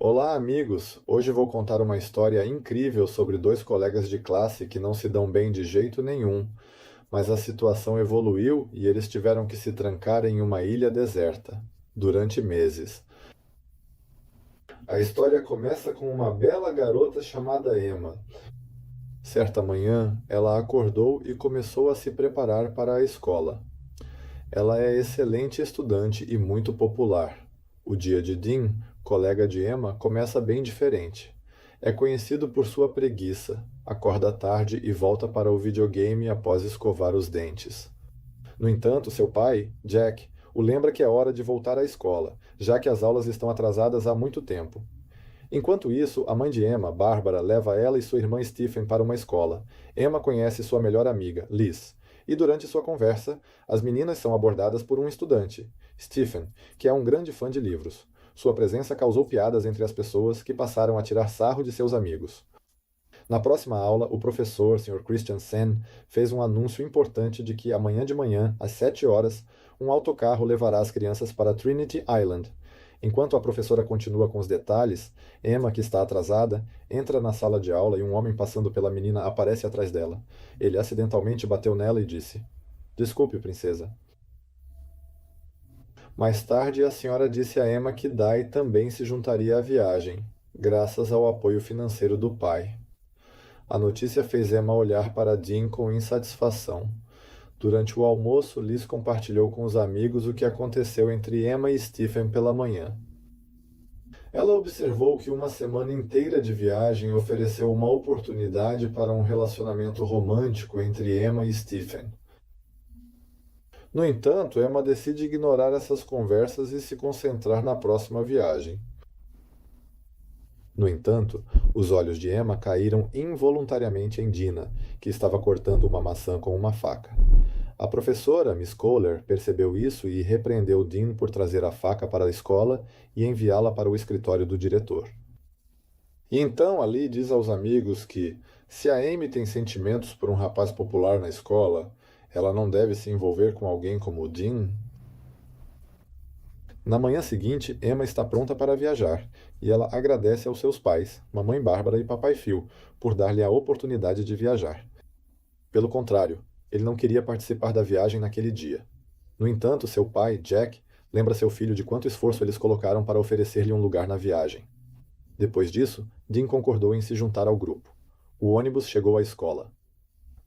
Olá, amigos! Hoje vou contar uma história incrível sobre dois colegas de classe que não se dão bem de jeito nenhum, mas a situação evoluiu e eles tiveram que se trancar em uma ilha deserta durante meses. A história começa com uma bela garota chamada Emma. Certa manhã, ela acordou e começou a se preparar para a escola. Ela é excelente estudante e muito popular. O dia de Dean, colega de Emma, começa bem diferente. É conhecido por sua preguiça, acorda tarde e volta para o videogame após escovar os dentes. No entanto, seu pai, Jack, o lembra que é hora de voltar à escola, já que as aulas estão atrasadas há muito tempo. Enquanto isso, a mãe de Emma, Bárbara, leva ela e sua irmã Stephen para uma escola. Emma conhece sua melhor amiga, Liz, e durante sua conversa, as meninas são abordadas por um estudante, Stephen, que é um grande fã de livros. Sua presença causou piadas entre as pessoas que passaram a tirar sarro de seus amigos. Na próxima aula, o professor, Sr. Christian Sen, fez um anúncio importante de que amanhã de manhã, às 7 horas, um autocarro levará as crianças para Trinity Island. Enquanto a professora continua com os detalhes, Emma, que está atrasada, entra na sala de aula e um homem passando pela menina aparece atrás dela. Ele acidentalmente bateu nela e disse: Desculpe, princesa. Mais tarde, a senhora disse a Emma que Dai também se juntaria à viagem, graças ao apoio financeiro do pai. A notícia fez Emma olhar para Dean com insatisfação. Durante o almoço, Liz compartilhou com os amigos o que aconteceu entre Emma e Stephen pela manhã. Ela observou que uma semana inteira de viagem ofereceu uma oportunidade para um relacionamento romântico entre Emma e Stephen. No entanto, Emma decide ignorar essas conversas e se concentrar na próxima viagem. No entanto, os olhos de Emma caíram involuntariamente em Dina, que estava cortando uma maçã com uma faca. A professora, Miss Kohler, percebeu isso e repreendeu Dean por trazer a faca para a escola e enviá-la para o escritório do diretor. E então Ali diz aos amigos que, se a Amy tem sentimentos por um rapaz popular na escola, ela não deve se envolver com alguém como o Dean. Na manhã seguinte, Emma está pronta para viajar, e ela agradece aos seus pais, mamãe Bárbara e papai Phil, por dar-lhe a oportunidade de viajar. Pelo contrário, ele não queria participar da viagem naquele dia. No entanto, seu pai, Jack, lembra seu filho de quanto esforço eles colocaram para oferecer-lhe um lugar na viagem. Depois disso, Dean concordou em se juntar ao grupo. O ônibus chegou à escola.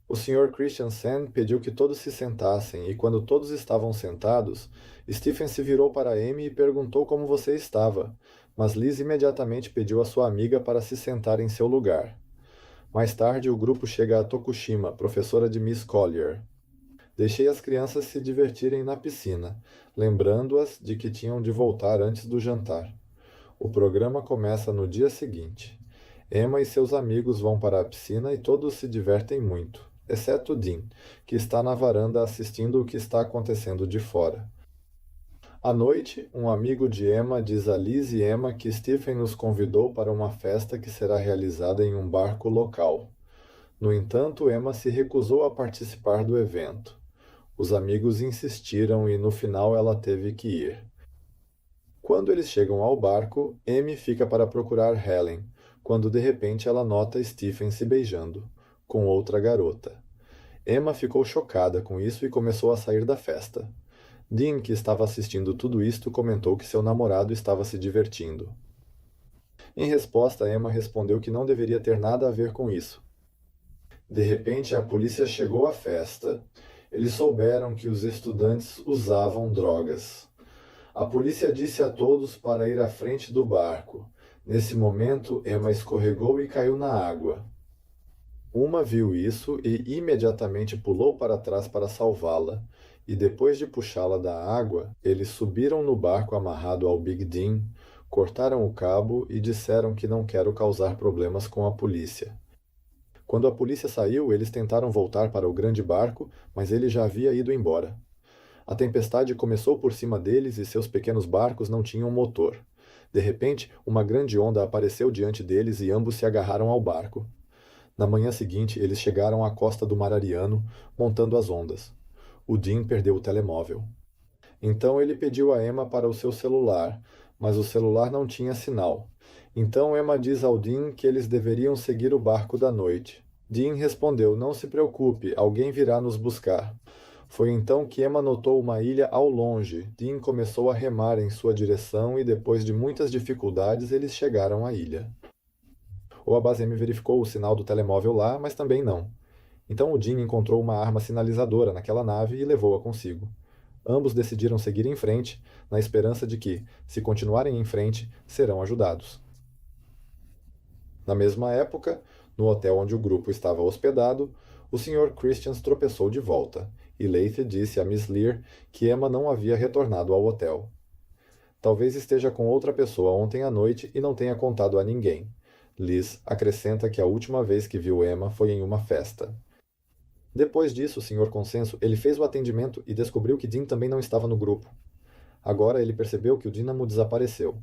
O Sr. Christiansen pediu que todos se sentassem, e quando todos estavam sentados, Stephen se virou para Amy e perguntou como você estava, mas Liz imediatamente pediu a sua amiga para se sentar em seu lugar. Mais tarde, o grupo chega a Tokushima, professora de Miss Collier. Deixei as crianças se divertirem na piscina, lembrando-as de que tinham de voltar antes do jantar. O programa começa no dia seguinte. Emma e seus amigos vão para a piscina e todos se divertem muito, exceto Dean, que está na varanda assistindo o que está acontecendo de fora. À noite, um amigo de Emma diz a Liz e Emma que Stephen nos convidou para uma festa que será realizada em um barco local. No entanto, Emma se recusou a participar do evento. Os amigos insistiram e no final ela teve que ir. Quando eles chegam ao barco, Amy fica para procurar Helen, quando de repente ela nota Stephen se beijando com outra garota. Emma ficou chocada com isso e começou a sair da festa. Dean, que estava assistindo tudo isto, comentou que seu namorado estava se divertindo. Em resposta, Emma respondeu que não deveria ter nada a ver com isso. De repente, a polícia chegou à festa. Eles souberam que os estudantes usavam drogas. A polícia disse a todos para ir à frente do barco. Nesse momento, Emma escorregou e caiu na água. Uma viu isso e imediatamente pulou para trás para salvá-la, e depois de puxá-la da água, eles subiram no barco amarrado ao Big Dean, cortaram o cabo e disseram que não quero causar problemas com a polícia. Quando a polícia saiu, eles tentaram voltar para o grande barco, mas ele já havia ido embora. A tempestade começou por cima deles e seus pequenos barcos não tinham motor. De repente, uma grande onda apareceu diante deles e ambos se agarraram ao barco. Na manhã seguinte, eles chegaram à costa do Mar Ariano, montando as ondas. O Dean perdeu o telemóvel. Então ele pediu a Emma para o seu celular, mas o celular não tinha sinal. Então Emma diz ao Dean que eles deveriam seguir o barco da noite. Dean respondeu: Não se preocupe, alguém virá nos buscar. Foi então que Emma notou uma ilha ao longe. Dean começou a remar em sua direção e, depois de muitas dificuldades, eles chegaram à ilha. O Abazemi verificou o sinal do telemóvel lá, mas também não. Então o Dean encontrou uma arma sinalizadora naquela nave e levou-a consigo. Ambos decidiram seguir em frente, na esperança de que, se continuarem em frente, serão ajudados. Na mesma época, no hotel onde o grupo estava hospedado, o Sr. Christians tropeçou de volta, e Leith disse a Miss Lear que Emma não havia retornado ao hotel. Talvez esteja com outra pessoa ontem à noite e não tenha contado a ninguém. Liz acrescenta que a última vez que viu Emma foi em uma festa. Depois disso, Sr. Consenso, ele fez o atendimento e descobriu que Dean também não estava no grupo. Agora ele percebeu que o dínamo desapareceu.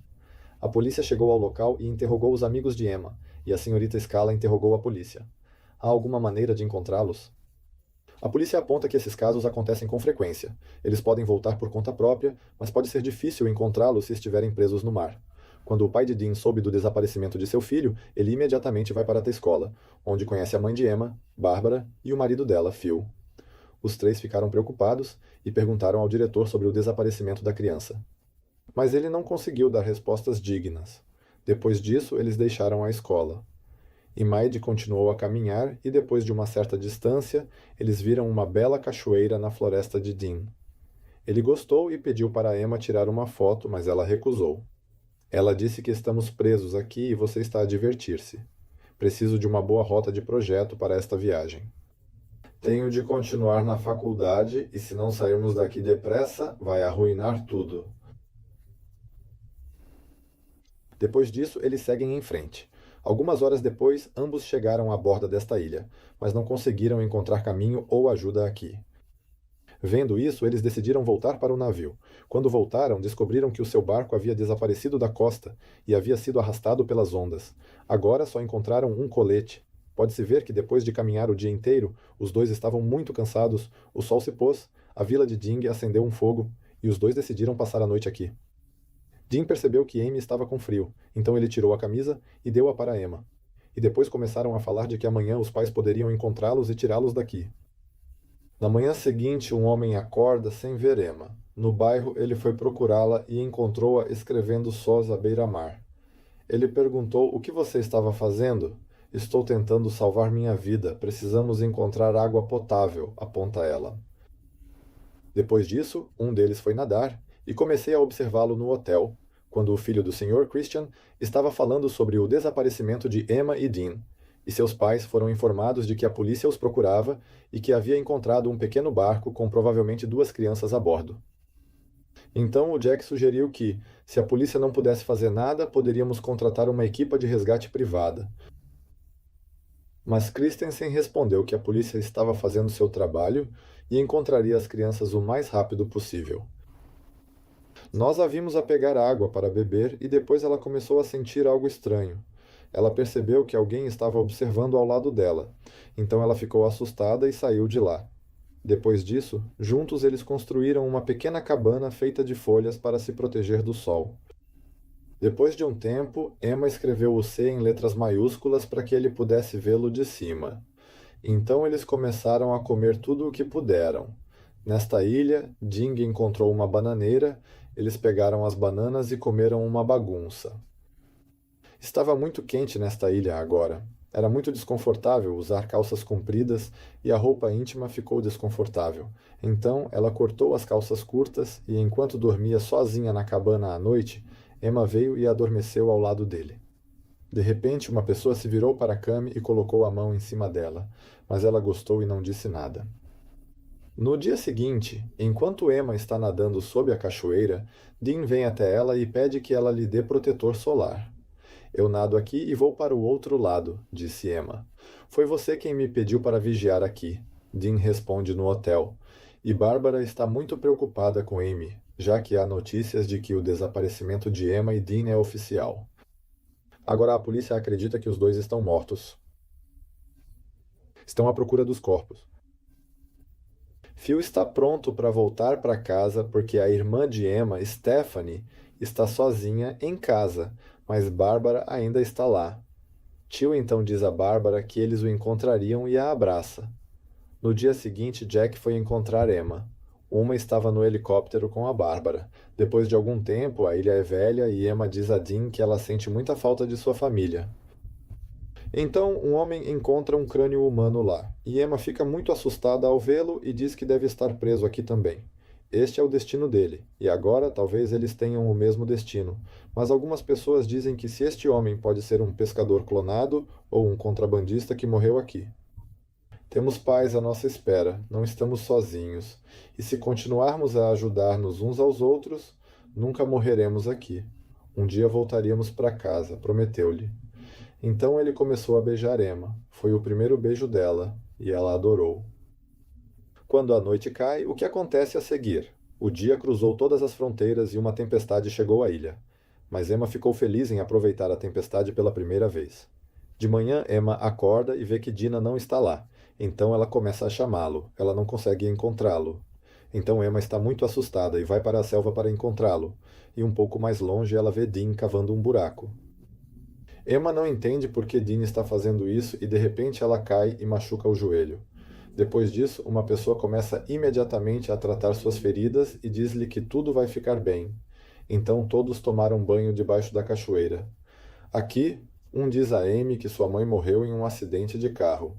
A polícia chegou ao local e interrogou os amigos de Emma, e a senhorita Scala interrogou a polícia. Há alguma maneira de encontrá-los? A polícia aponta que esses casos acontecem com frequência. Eles podem voltar por conta própria, mas pode ser difícil encontrá-los se estiverem presos no mar. Quando o pai de Dean soube do desaparecimento de seu filho, ele imediatamente vai para a escola, onde conhece a mãe de Emma, Bárbara, e o marido dela, Phil. Os três ficaram preocupados e perguntaram ao diretor sobre o desaparecimento da criança. Mas ele não conseguiu dar respostas dignas. Depois disso, eles deixaram a escola. Imaide continuou a caminhar e, depois de uma certa distância, eles viram uma bela cachoeira na floresta de Dean. Ele gostou e pediu para Emma tirar uma foto, mas ela recusou. Ela disse que estamos presos aqui e você está a divertir-se. Preciso de uma boa rota de projeto para esta viagem. Tenho de continuar na faculdade e, se não sairmos daqui depressa, vai arruinar tudo. Depois disso, eles seguem em frente. Algumas horas depois, ambos chegaram à borda desta ilha, mas não conseguiram encontrar caminho ou ajuda aqui. Vendo isso, eles decidiram voltar para o navio. Quando voltaram, descobriram que o seu barco havia desaparecido da costa e havia sido arrastado pelas ondas. Agora só encontraram um colete. Pode-se ver que depois de caminhar o dia inteiro, os dois estavam muito cansados, o sol se pôs, a vila de Ding acendeu um fogo, e os dois decidiram passar a noite aqui. Dean percebeu que Amy estava com frio, então ele tirou a camisa e deu-a para Emma. E depois começaram a falar de que amanhã os pais poderiam encontrá-los e tirá-los daqui. Na manhã seguinte, um homem acorda sem ver Emma. No bairro, ele foi procurá-la e encontrou-a escrevendo sós à beira-mar. Ele perguntou: O que você estava fazendo? Estou tentando salvar minha vida. Precisamos encontrar água potável, aponta ela. Depois disso, um deles foi nadar e comecei a observá-lo no hotel, quando o filho do Sr. Christian estava falando sobre o desaparecimento de Emma e Dean, e seus pais foram informados de que a polícia os procurava e que havia encontrado um pequeno barco com provavelmente 2 crianças a bordo. Então o Jack sugeriu que, se a polícia não pudesse fazer nada, poderíamos contratar uma equipa de resgate privada. Mas Christensen respondeu que a polícia estava fazendo seu trabalho e encontraria as crianças o mais rápido possível. Nós a vimos a pegar água para beber e depois ela começou a sentir algo estranho. Ela percebeu que alguém estava observando ao lado dela, então ela ficou assustada e saiu de lá. Depois disso, juntos eles construíram uma pequena cabana feita de folhas para se proteger do sol. Depois de um tempo, Emma escreveu o C em letras maiúsculas para que ele pudesse vê-lo de cima. Então eles começaram a comer tudo o que puderam. Nesta ilha, Ding encontrou uma bananeira, eles pegaram as bananas e comeram uma bagunça. Estava muito quente nesta ilha agora. Era muito desconfortável usar calças compridas e a roupa íntima ficou desconfortável. Então ela cortou as calças curtas e, enquanto dormia sozinha na cabana à noite, Emma veio e adormeceu ao lado dele. De repente, uma pessoa se virou para Cami e colocou a mão em cima dela, mas ela gostou e não disse nada. No dia seguinte, enquanto Emma está nadando sob a cachoeira, Dean vem até ela e pede que ela lhe dê protetor solar. Eu nado aqui e vou para o outro lado, disse Emma. Foi você quem me pediu para vigiar aqui, Dean responde no hotel. E Bárbara está muito preocupada com Amy, já que há notícias de que o desaparecimento de Emma e Dean é oficial. Agora a polícia acredita que os dois estão mortos. Estão à procura dos corpos. Phil está pronto para voltar para casa porque a irmã de Emma, Stephanie, está sozinha em casa, mas Bárbara ainda está lá. Tio então diz a Bárbara que eles o encontrariam e a abraça. No dia seguinte, Jack foi encontrar Emma. Uma estava no helicóptero com a Bárbara. Depois de algum tempo, a ilha é velha e Emma diz a Dean que ela sente muita falta de sua família. Então, um homem encontra um crânio humano lá, e Emma fica muito assustada ao vê-lo e diz que deve estar preso aqui também. Este é o destino dele, e agora talvez eles tenham o mesmo destino, mas algumas pessoas dizem que se este homem pode ser um pescador clonado ou um contrabandista que morreu aqui. Temos paz à nossa espera, não estamos sozinhos, e se continuarmos a ajudar-nos uns aos outros, nunca morreremos aqui. Um dia voltaríamos para casa, prometeu-lhe. Então ele começou a beijar Emma. Foi o primeiro beijo dela, e ela adorou. Quando a noite cai, o que acontece a seguir? O dia cruzou todas as fronteiras e uma tempestade chegou à ilha. Mas Emma ficou feliz em aproveitar a tempestade pela primeira vez. De manhã, Emma acorda e vê que Dina não está lá. Então ela começa a chamá-lo. Ela não consegue encontrá-lo. Então Emma está muito assustada e vai para a selva para encontrá-lo. E um pouco mais longe ela vê Dean cavando um buraco. Emma não entende por que Dean está fazendo isso e de repente ela cai e machuca o joelho. Depois disso, uma pessoa começa imediatamente a tratar suas feridas e diz-lhe que tudo vai ficar bem. Então todos tomaram banho debaixo da cachoeira. Aqui, um diz a Amy que sua mãe morreu em um acidente de carro.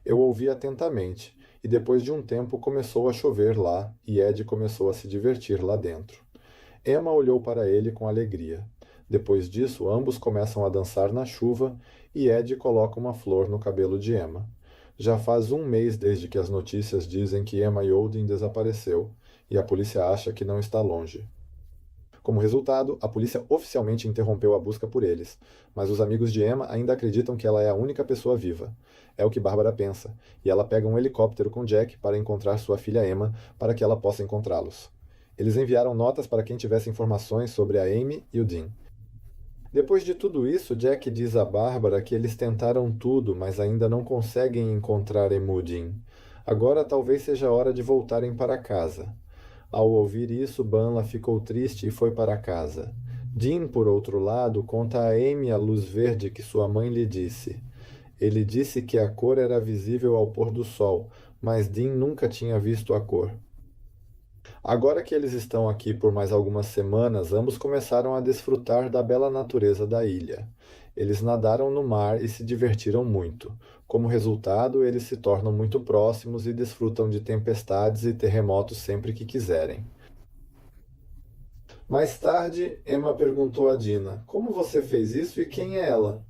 Eu ouvi atentamente, e depois de um tempo começou a chover lá e Ed começou a se divertir lá dentro. Emma olhou para ele com alegria. Depois disso, ambos começam a dançar na chuva e Ed coloca uma flor no cabelo de Emma. Já faz um mês desde que as notícias dizem que Emma Yoldin desapareceu e a polícia acha que não está longe. Como resultado, a polícia oficialmente interrompeu a busca por eles, mas os amigos de Emma ainda acreditam que ela é a única pessoa viva. É o que Bárbara pensa, e ela pega um helicóptero com Jack para encontrar sua filha Emma para que ela possa encontrá-los. Eles enviaram notas para quem tivesse informações sobre a Amy e o Dean. Depois de tudo isso, Jack diz a Bárbara que eles tentaram tudo, mas ainda não conseguem encontrar Emudin. Agora talvez seja a hora de voltarem para casa. Ao ouvir isso, Banla ficou triste e foi para casa. Dean, por outro lado, conta a Amy a luz verde que sua mãe lhe disse. Ele disse que a cor era visível ao pôr do sol, mas Dean nunca tinha visto a cor. Agora que eles estão aqui por mais algumas semanas, ambos começaram a desfrutar da bela natureza da ilha. Eles nadaram no mar e se divertiram muito. Como resultado, eles se tornam muito próximos e desfrutam de tempestades e terremotos sempre que quiserem. Mais tarde, Emma perguntou a Dina: Como você fez isso e quem é ela?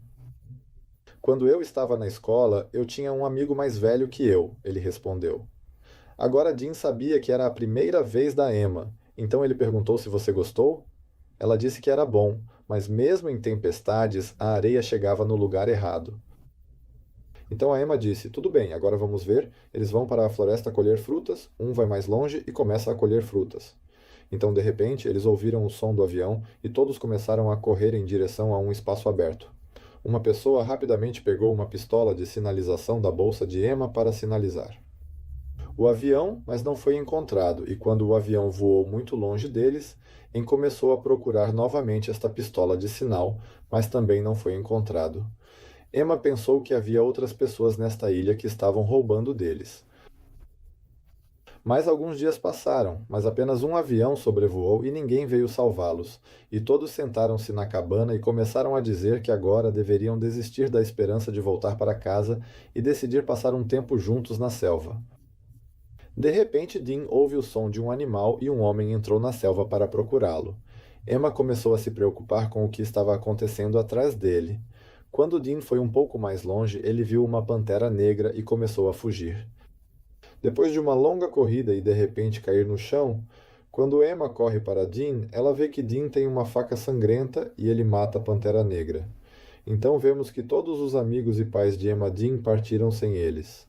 Quando eu estava na escola, eu tinha um amigo mais velho que eu, ele respondeu. Agora Dean sabia que era a primeira vez da Emma, então ele perguntou se você gostou? Ela disse que era bom, mas mesmo em tempestades, a areia chegava no lugar errado. Então a Emma disse: Tudo bem, agora vamos ver. Eles vão para a floresta colher frutas, um vai mais longe e começa a colher frutas. Então, de repente, eles ouviram o som do avião e todos começaram a correr em direção a um espaço aberto. Uma pessoa rapidamente pegou uma pistola de sinalização da bolsa de Emma para sinalizar. O avião, mas não foi encontrado, e quando o avião voou muito longe deles, Em começou a procurar novamente esta pistola de sinal, mas também não foi encontrado. Emma pensou que havia outras pessoas nesta ilha que estavam roubando deles. Mais alguns dias passaram, mas apenas um avião sobrevoou e ninguém veio salvá-los, e todos sentaram-se na cabana e começaram a dizer que agora deveriam desistir da esperança de voltar para casa e decidir passar um tempo juntos na selva. De repente, Dean ouve o som de um animal e um homem entrou na selva para procurá-lo. Emma começou a se preocupar com o que estava acontecendo atrás dele. Quando Dean foi um pouco mais longe, ele viu uma pantera negra e começou a fugir. Depois de uma longa corrida e de repente cair no chão, quando Emma corre para Dean, ela vê que Dean tem uma faca sangrenta e ele mata a pantera negra. Então vemos que todos os amigos e pais de Emma Dean partiram sem eles.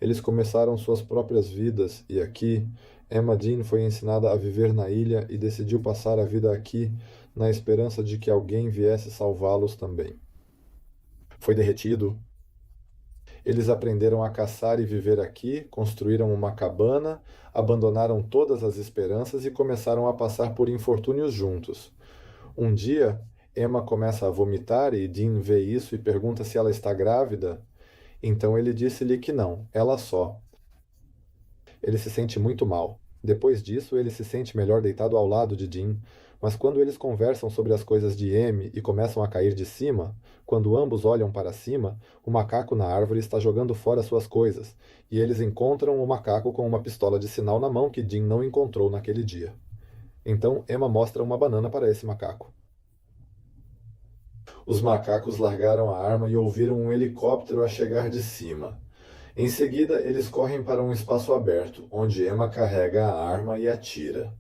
Eles começaram suas próprias vidas e aqui, Emma Dean foi ensinada a viver na ilha e decidiu passar a vida aqui, na esperança de que alguém viesse salvá-los também. Foi derretido. Eles aprenderam a caçar e viver aqui, construíram uma cabana, abandonaram todas as esperanças e começaram a passar por infortúnios juntos. Um dia, Emma começa a vomitar e Dean vê isso e pergunta se ela está grávida. Então ele disse-lhe que não, ela só. Ele se sente muito mal. Depois disso, ele se sente melhor deitado ao lado de Dean, mas quando eles conversam sobre as coisas de Amy e começam a cair de cima, quando ambos olham para cima, o macaco na árvore está jogando fora suas coisas, e eles encontram o macaco com uma pistola de sinal na mão que Dean não encontrou naquele dia. Então Emma mostra uma banana para esse macaco. Os macacos largaram a arma e ouviram um helicóptero a chegar de cima. Em seguida, eles correm para um espaço aberto, onde Emma carrega a arma e atira.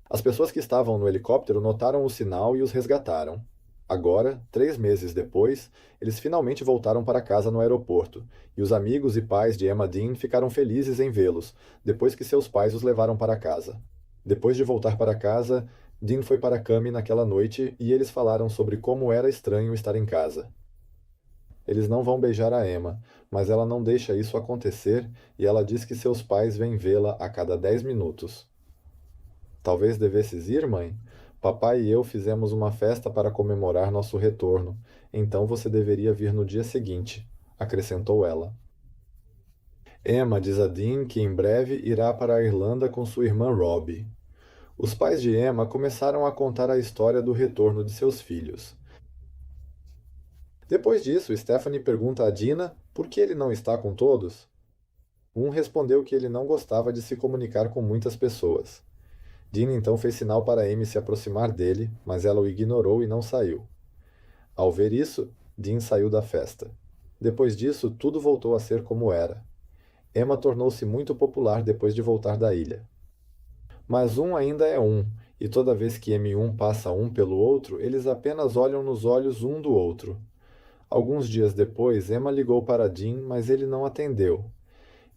As pessoas que estavam no helicóptero notaram o sinal e os resgataram. Agora, 3 meses depois, eles finalmente voltaram para casa no aeroporto, e os amigos e pais de Emma Dean ficaram felizes em vê-los, depois que seus pais os levaram para casa. Depois de voltar para casa, Dean foi para Cami naquela noite e eles falaram sobre como era estranho estar em casa. Eles não vão beijar a Emma, mas ela não deixa isso acontecer e ela diz que seus pais vêm vê-la a cada 10 minutos. Talvez devesses ir, mãe? Papai e eu fizemos uma festa para comemorar nosso retorno, então você deveria vir no dia seguinte, acrescentou ela. Emma diz a Dean que em breve irá para a Irlanda com sua irmã Robbie. Os pais de Emma começaram a contar a história do retorno de seus filhos. Depois disso, Stephanie pergunta a Dina por que ele não está com todos. Um respondeu que ele não gostava de se comunicar com muitas pessoas. Dean então fez sinal para Amy se aproximar dele, mas ela o ignorou e não saiu. Ao ver isso, Dean saiu da festa. Depois disso, tudo voltou a ser como era. Emma tornou-se muito popular depois de voltar da ilha. Mas um ainda é um, e toda vez que M1 passa um pelo outro, eles apenas olham nos olhos um do outro. Alguns dias depois, Emma ligou para Dean, mas ele não atendeu.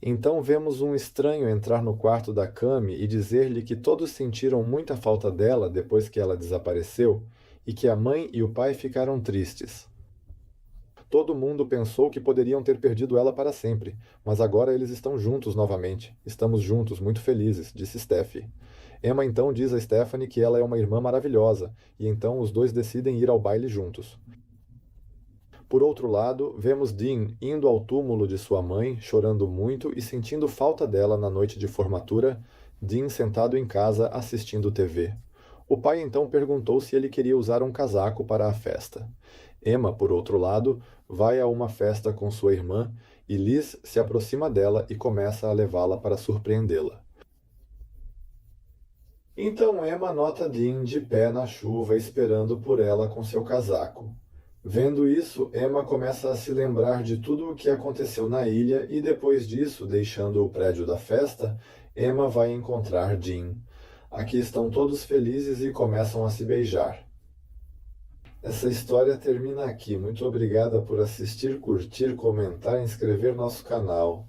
Então vemos um estranho entrar no quarto da Cami e dizer-lhe que todos sentiram muita falta dela depois que ela desapareceu e que a mãe e o pai ficaram tristes. Todo mundo pensou que poderiam ter perdido ela para sempre, mas agora eles estão juntos novamente. Estamos juntos, muito felizes, disse Steffi. Emma então diz a Stephanie que ela é uma irmã maravilhosa, e então os dois decidem ir ao baile juntos. Por outro lado, vemos Dean indo ao túmulo de sua mãe, chorando muito e sentindo falta dela na noite de formatura, Dean sentado em casa assistindo TV. O pai então perguntou se ele queria usar um casaco para a festa. Emma, por outro lado, vai a uma festa com sua irmã e Liz se aproxima dela e começa a levá-la para surpreendê-la. Então Emma nota Dean de pé na chuva esperando por ela com seu casaco. Vendo isso, Emma começa a se lembrar de tudo o que aconteceu na ilha e depois disso, deixando o prédio da festa, Emma vai encontrar Dean. Aqui estão todos felizes e começam a se beijar. Essa história termina aqui. Muito obrigada por assistir, curtir, comentar e inscrever nosso canal.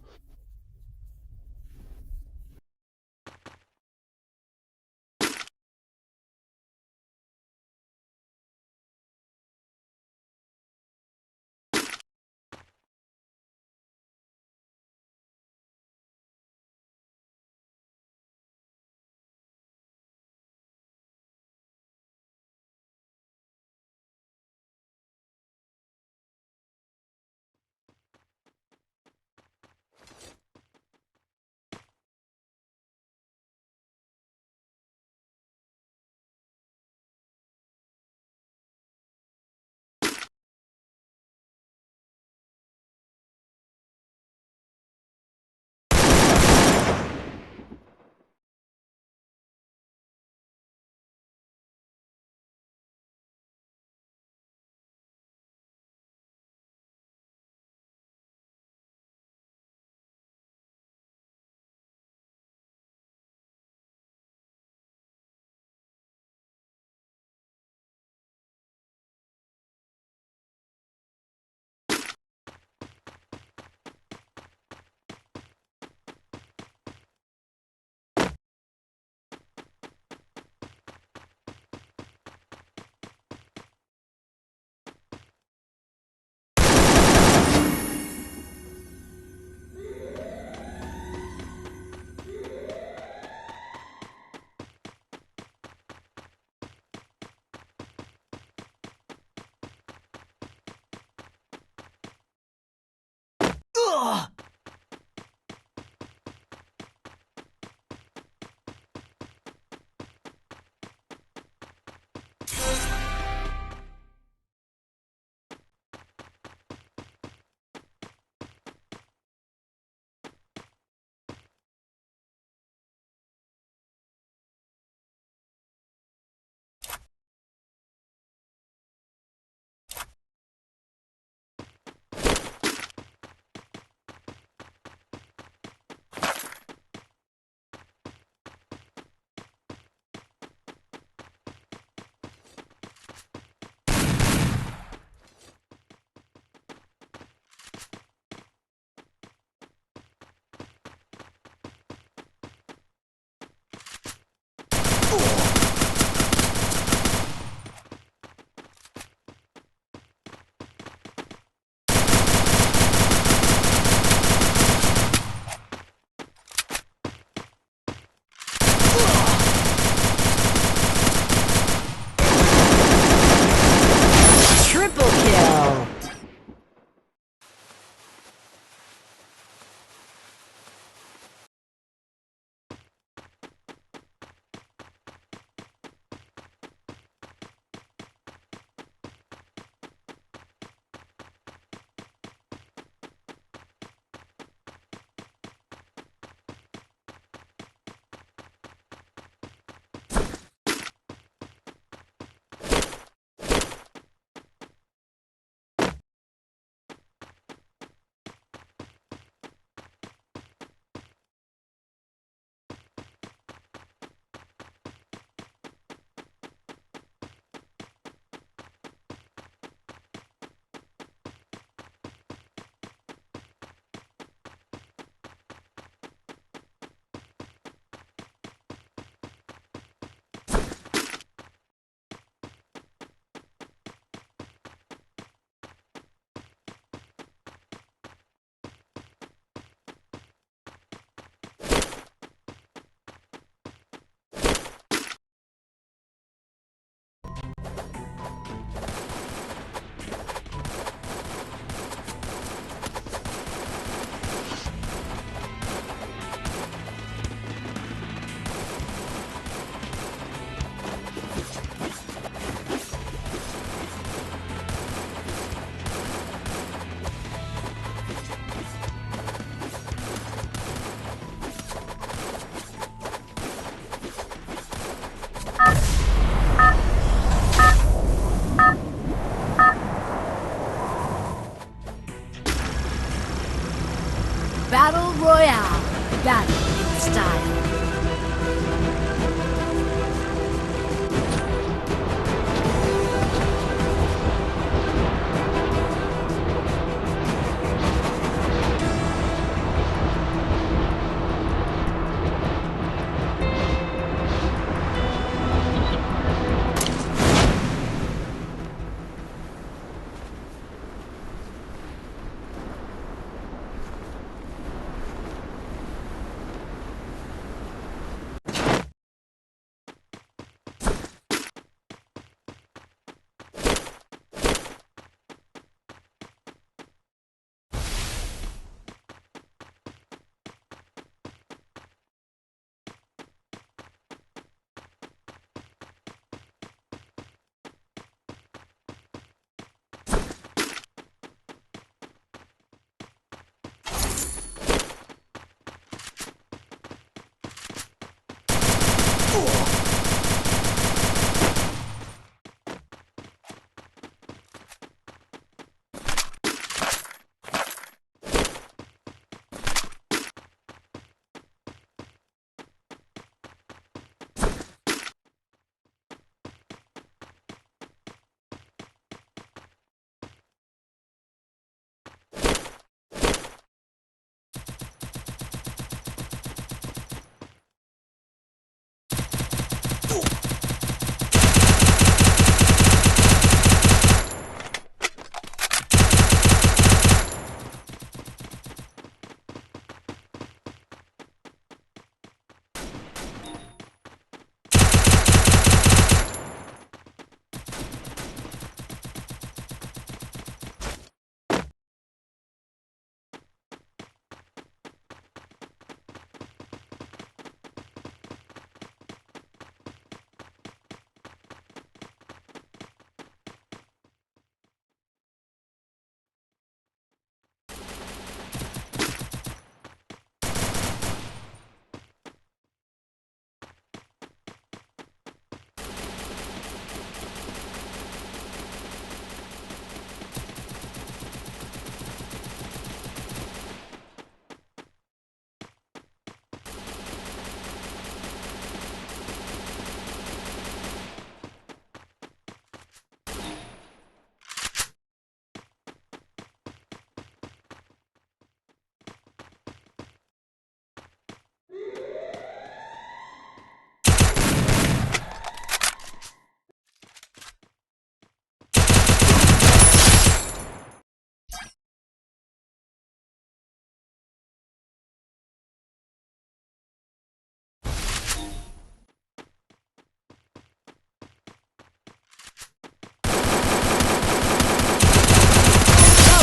Royale. Battle in style.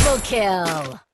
Double kill.